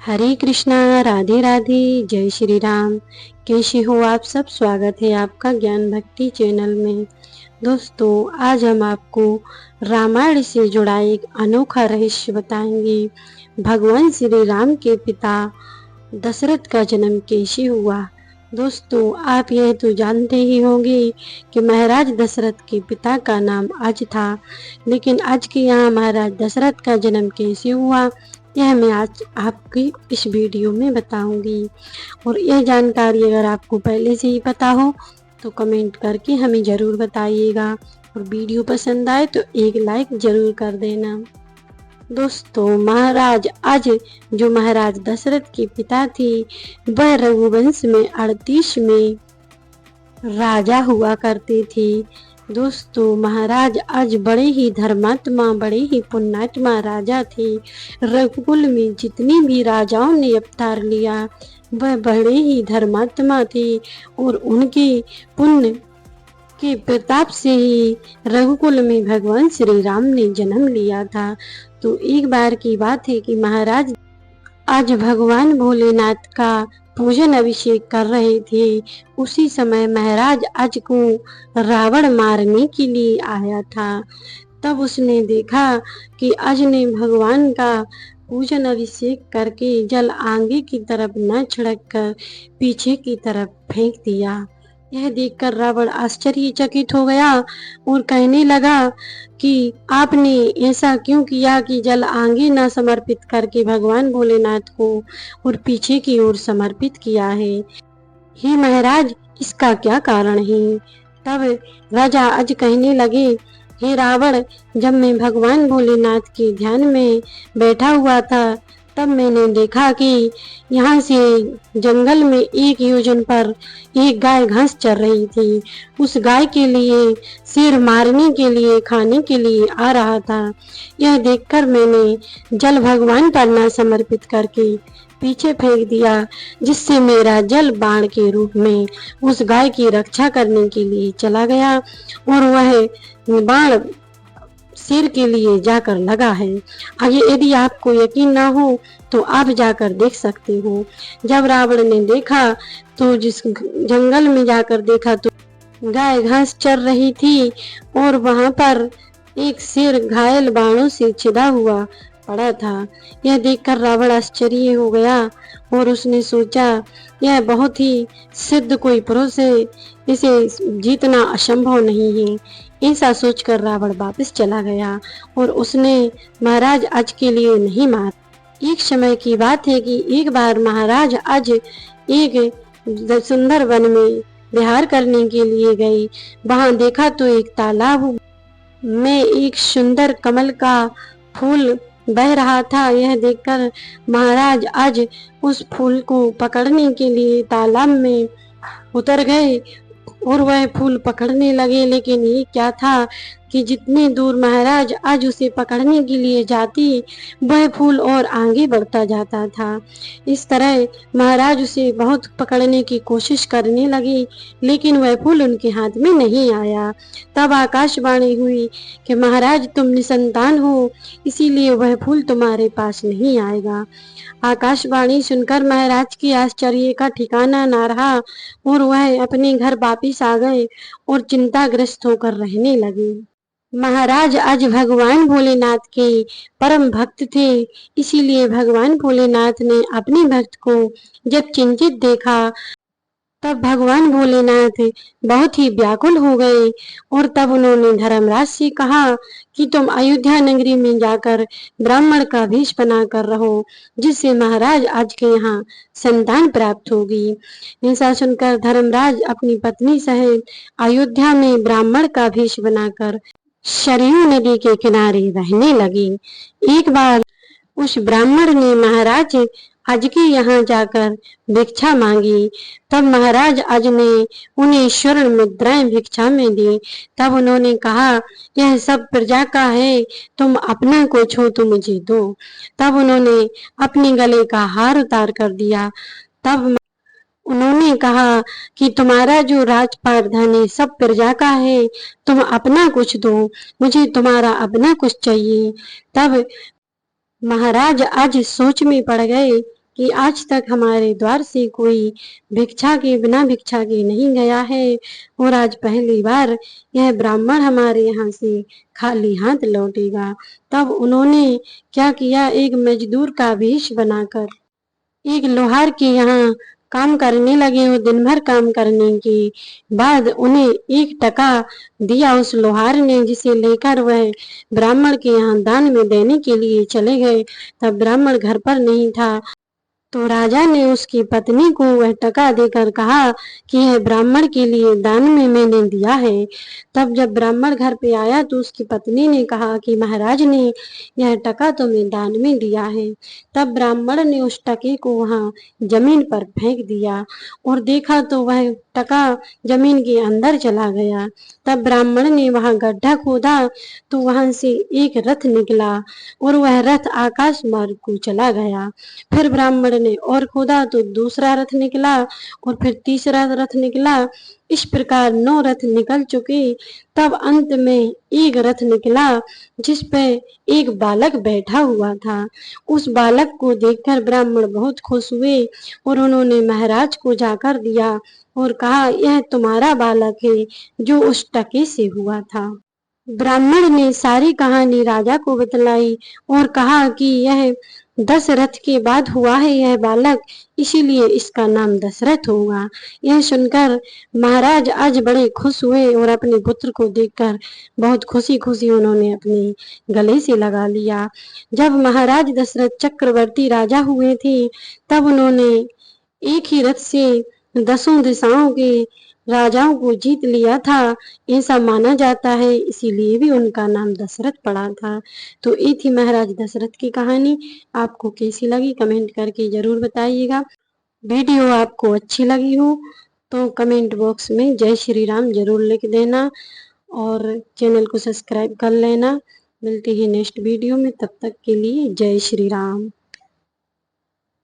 हरे कृष्णा, राधे राधे, जय श्री राम। कैसे हो आप सब? स्वागत है आपका ज्ञान भक्ति चैनल में। दोस्तों, आज हम आपको रामायण से जुड़ा एक अनोखा रहस्य बताएंगे। भगवान श्री राम के पिता दशरथ का जन्म कैसे हुआ। दोस्तों, आप यह तो जानते ही होंगे कि महाराज दशरथ के पिता का नाम अज था, लेकिन आज के यहाँ महाराज दशरथ का जन्म कैसे हुआ, यह मैं आज आपकी इस वीडियो में बताऊंगी। और यह जानकारी अगर आपको पहले से ही पता हो तो कमेंट करके हमें ज़रूर बताइएगा, और वीडियो पसंद आए तो एक लाइक ज़रूर कर देना। दोस्तों, महाराज अज जो महाराज दशरथ के पिता थे, वह रघुवंश में 38 में राजा हुआ करते थे। दोस्तों, महाराज अज बड़े ही धर्मात्मा, बड़े ही पुण्यात्मा राजा थे। रघुकुल में जितने भी राजाओं ने अवतार लिया वह बड़े ही धर्मात्मा थे, और उनके पुण्य के प्रताप से ही रघुकुल में भगवान श्री राम ने जन्म लिया था। तो एक बार की बात है कि महाराज आज भगवान भोलेनाथ का पूजन अभिषेक कर रहे थे। उसी समय महाराज अज को रावण मारने के लिए आया था। तब उसने देखा कि अज ने भगवान का पूजन अभिषेक करके जल आगे की तरफ न छिड़क कर पीछे की तरफ फेंक दिया। यह देखकर रावण आश्चर्यचकित हो गया और कहने लगा कि आपने ऐसा क्यों किया कि जल आगे न समर्पित करके भगवान भोलेनाथ को और पीछे की ओर समर्पित किया है। हे महाराज, इसका क्या कारण है? तब राजा अज कहने लगे, हे रावण, जब मैं भगवान भोलेनाथ के ध्यान में बैठा हुआ था तब मैंने देखा कि यहाँ से जंगल में 1 योजन पर एक गाय घास चर रही थी। उस गाय के लिए शेर मारने के लिए, खाने के लिए आ रहा था। यह देखकर मैंने जल भगवान पर न समर्पित करके पीछे फेंक दिया, जिससे मेरा जल बाण के रूप में उस गाय की रक्षा करने के लिए चला गया, और वह बाण शेर के लिए जाकर लगा है। आगे यदि आपको यकीन ना हो तो आप जाकर देख सकते हो। जब रावण ने देखा तो जिस जंगल में जाकर देखा तो गाय घास चर रही थी, और वहां पर एक शेर घायल बाणों से छिदा हुआ पड़ा था। यह देखकर रावण आश्चर्य हो गया और उसने सोचा यह बहुत ही सिद्ध कोई पुरुष है, इसे जीतना असंभव नहीं है। ऐसा सोचकर रावण वापस चला गया और उसने महाराज अज के लिए नहीं मारा। एक समय की बात है कि एक बार महाराज अज एक सुंदर वन में विहार करने के लिए गए। वहां देखा तो एक तालाब में एक सुंदर कमल का फूल बह रहा था। यह देखकर महाराज अज उस फूल को पकड़ने के लिए तालाब में उतर गए और वह फूल पकड़ने लगे। लेकिन ये क्या था कि जितने दूर महाराज आज उसे पकड़ने के लिए जाती, वह फूल और आगे बढ़ता जाता था। इस तरह महाराज उसे बहुत पकड़ने की कोशिश करने लगे, लेकिन वह फूल उनके हाथ में नहीं आया। तब आकाशवाणी हुई कि महाराज, तुम निसंतान हो, इसीलिए वह फूल तुम्हारे पास नहीं आएगा। आकाशवाणी सुनकर महाराज के आश्चर्य का ठिकाना ना रहा और वह अपने घर वापिस आ गए और चिंताग्रस्त होकर रहने लगे। महाराज आज भगवान भोलेनाथ के परम भक्त थे, इसीलिए भगवान भोलेनाथ ने अपने भक्त को जब चिंतित देखा तब भगवान भोलेनाथ बहुत ही व्याकुल हो गए, और तब उन्होंने धर्मराज से कहा कि तुम अयोध्या नगरी में जाकर ब्राह्मण का वेश बनाकर रहो, जिससे महाराज आज के यहाँ संतान प्राप्त होगी। ऐसा सुनकर धर्मराज अपनी पत्नी सहित अयोध्या में ब्राह्मण का वेश बनाकर सरयू नदी के किनारे रहने लगे। एक बार उस ब्राह्मण ने महाराज अज के यहाँ जाकर भिक्षा मांगी। तब महाराज अज ने उन्हें स्वर्ण मुद्राएं भिक्षा में दी। तब उन्होंने कहा, यह सब प्रजा का है, तुम अपना कुछ हो तो मुझे दो। तब उन्होंने अपने गले का हार उतार कर दिया। तब उन्होंने कहा कि तुम्हारा जो राजपाट धन है सब प्रजा का है, तुम अपना कुछ दो, मुझे तुम्हारा अपना कुछ चाहिए। तब महाराज आज सोच में पड़ गए कि आज तक हमारे द्वार से कोई बिना भिक्षा के नहीं गया है और आज पहली बार यह ब्राह्मण हमारे यहाँ से खाली हाथ लौटेगा। तब उन्होंने क्या किया, एक मजदूर का वेश बनाकर एक लोहार के यहाँ काम करने लगे और दिन भर काम करने के बाद उन्हें 1 टका दिया उस लोहार ने, जिसे लेकर वह ब्राह्मण के यहाँ दान में देने के लिए चले गए। तब ब्राह्मण घर पर नहीं था, तो राजा ने उसकी पत्नी को वह टका देकर कहा कि यह ब्राह्मण के लिए दान में मैंने दिया है। तब जब ब्राह्मण घर पे आया तो उसकी पत्नी ने कहा कि महाराज ने यह टका तुम्हें दान में दिया है। तब ब्राह्मण ने उस टके को वहां जमीन पर फेंक दिया और देखा तो वह टका जमीन के अंदर चला गया। तब ब्राह्मण ने वहां गड्ढा खोदा तो वहां से एक रथ निकला और वह रथ आकाश मार्ग को चला गया। फिर ब्राह्मण ने और खोदा तो दूसरा रथ निकला और फिर तीसरा रथ निकला। इस प्रकार 9 रथ निकल चुके। तब अंत में एक रथ निकला जिस पे एक बालक बैठा हुआ था। उस बालक को देखकर ब्राह्मण बहुत खुश हुए और उन्होंने महाराज को जाकर दिया और कहा, यह तुम्हारा बालक है जो उस टके से हुआ था। ब्राह्मण ने सारी कहानी राजा को बतलाई और कहा कि यह दशरथ के बाद हुआ है यह बालक, इसीलिए इसका नाम दशरथ होगा। यह सुनकर महाराज आज बड़े खुश हुए और अपने पुत्र को देखकर बहुत खुशी खुशी उन्होंने अपने गले से लगा लिया। जब महाराज दशरथ चक्रवर्ती राजा हुए थे तब उन्होंने एक ही रथ से 10 दिशाओं के राजाओं को जीत लिया था, ऐसा माना जाता है, इसीलिए भी उनका नाम दशरथ पड़ा था। तो ये थी महाराज दशरथ की कहानी। आपको कैसी लगी कमेंट करके जरूर बताइएगा। वीडियो आपको अच्छी लगी हो तो कमेंट बॉक्स में जय श्री राम जरूर लिख देना और चैनल को सब्सक्राइब कर लेना। मिलते हैं नेक्स्ट वीडियो में, तब तक के लिए जय श्री राम।